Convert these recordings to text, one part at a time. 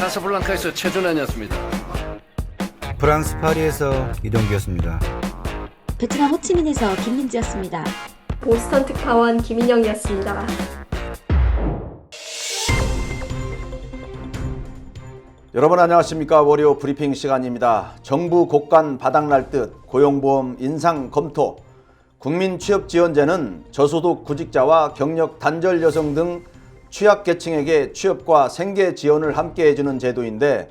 카사블랑카에서 최준환이었습니다. 프랑스 파리에서 이동기였습니다. 베트남 호치민에서 김민지였습니다. 보스턴 특파원 김인영이었습니다. 여러분 안녕하십니까. 월요 브리핑 시간입니다. 정부 곳간 바닥날 듯 고용보험 인상 검토, 국민취업지원제는 저소득 구직자와 경력 단절 여성 등 취약계층에게 취업과 생계 지원을 함께 해주는 제도인데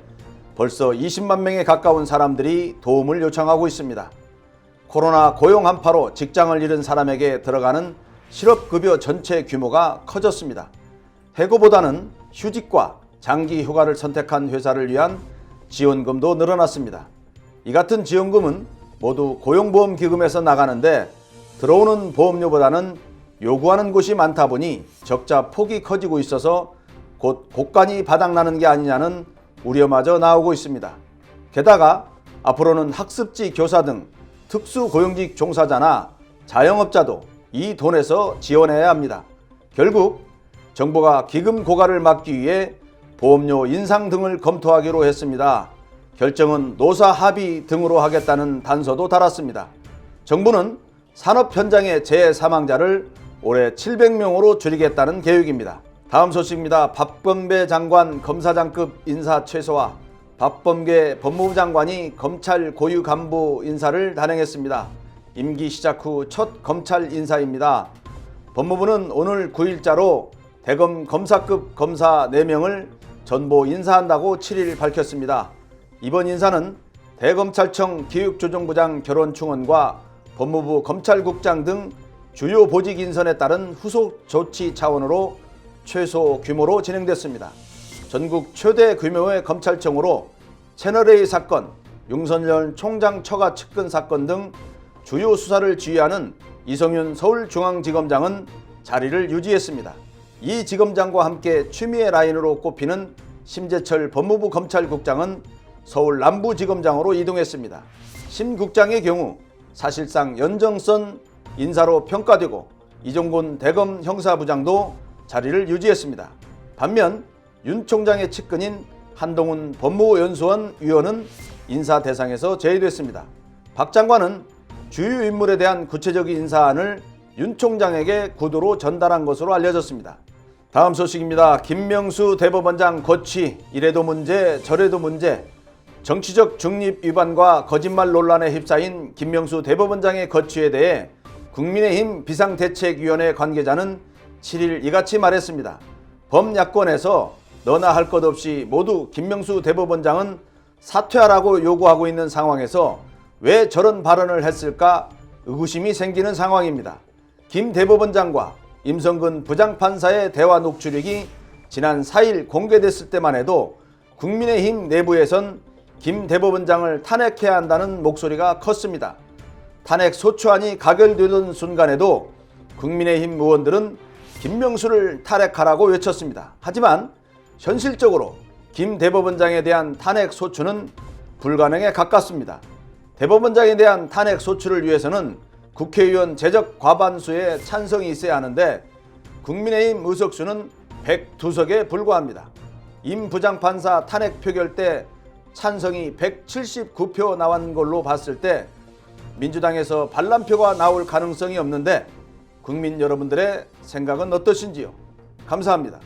벌써 20만 명에 가까운 사람들이 도움을 요청하고 있습니다. 코로나 고용 한파로 직장을 잃은 사람에게 들어가는 실업급여 전체 규모가 커졌습니다. 해고보다는 휴직과 장기 휴가를 선택한 회사를 위한 지원금도 늘어났습니다. 이 같은 지원금은 모두 고용보험기금에서 나가는데 들어오는 보험료보다는 요구하는 곳이 많다 보니 적자 폭이 커지고 있어서 곧 곳간이 바닥나는 게 아니냐는 우려마저 나오고 있습니다. 게다가 앞으로는 학습지 교사 등 특수고용직 종사자나 자영업자도 이 돈에서 지원해야 합니다. 결국 정부가 기금 고갈을 막기 위해 보험료 인상 등을 검토하기로 했습니다. 결정은 노사 합의 등으로 하겠다는 단서도 달았습니다. 정부는 산업 현장의 재해 사망자를 올해 700명으로 줄이겠다는 계획입니다. 다음 소식입니다. 박범계 장관 검사장급 인사 최소화, 박범계 법무부 장관이 검찰 고유 간부 인사를 단행했습니다. 임기 시작 후 첫 검찰 인사입니다. 법무부는 오늘 9일자로 대검 검사급 검사 4명을 전보 인사한다고 7일 밝혔습니다. 이번 인사는 대검찰청 기획조정부장 결혼충원과 법무부 검찰국장 등 주요 보직 인선에 따른 후속 조치 차원으로 최소 규모로 진행됐습니다. 전국 최대 규모의 검찰청으로 채널A 사건, 윤석열 총장 처가 측근 사건 등 주요 수사를 지휘하는 이성윤 서울중앙지검장은 자리를 유지했습니다. 이 지검장과 함께 추미애 라인으로 꼽히는 심재철 법무부 검찰국장은 서울 남부지검장으로 이동했습니다. 심 국장의 경우 사실상 연정선 인사로 평가되고 이종곤 대검 형사부장도 자리를 유지했습니다. 반면 윤 총장의 측근인 한동훈 법무연수원 위원은 인사 대상에서 제외됐습니다. 박 장관은 주요 인물에 대한 구체적인 인사안을 윤 총장에게 구두로 전달한 것으로 알려졌습니다. 다음 소식입니다. 김명수 대법원장 거취, 이래도 문제 저래도 문제. 정치적 중립 위반과 거짓말 논란에 휩싸인 김명수 대법원장의 거취에 대해 국민의힘 비상대책위원회 관계자는 7일 이같이 말했습니다. 범야권에서 너나 할 것 없이 모두 김명수 대법원장은 사퇴하라고 요구하고 있는 상황에서 왜 저런 발언을 했을까 의구심이 생기는 상황입니다. 김 대법원장과 임성근 부장판사의 대화 녹취록이 지난 4일 공개됐을 때만 해도 국민의힘 내부에선 김 대법원장을 탄핵해야 한다는 목소리가 컸습니다. 탄핵 소추안이 가결되던 순간에도 국민의힘 의원들은 김명수를 탄핵하라고 외쳤습니다. 하지만 현실적으로 김 대법원장에 대한 탄핵 소추는 불가능에 가깝습니다. 대법원장에 대한 탄핵 소추를 위해서는 국회의원 제적 과반수의 찬성이 있어야 하는데 국민의힘 의석수는 102석에 불과합니다. 임 부장판사 탄핵 표결 때 찬성이 179표 나온 걸로 봤을 때 민주당에서 반란표가 나올 가능성이 없는데 국민 여러분들의 생각은 어떠신지요? 감사합니다.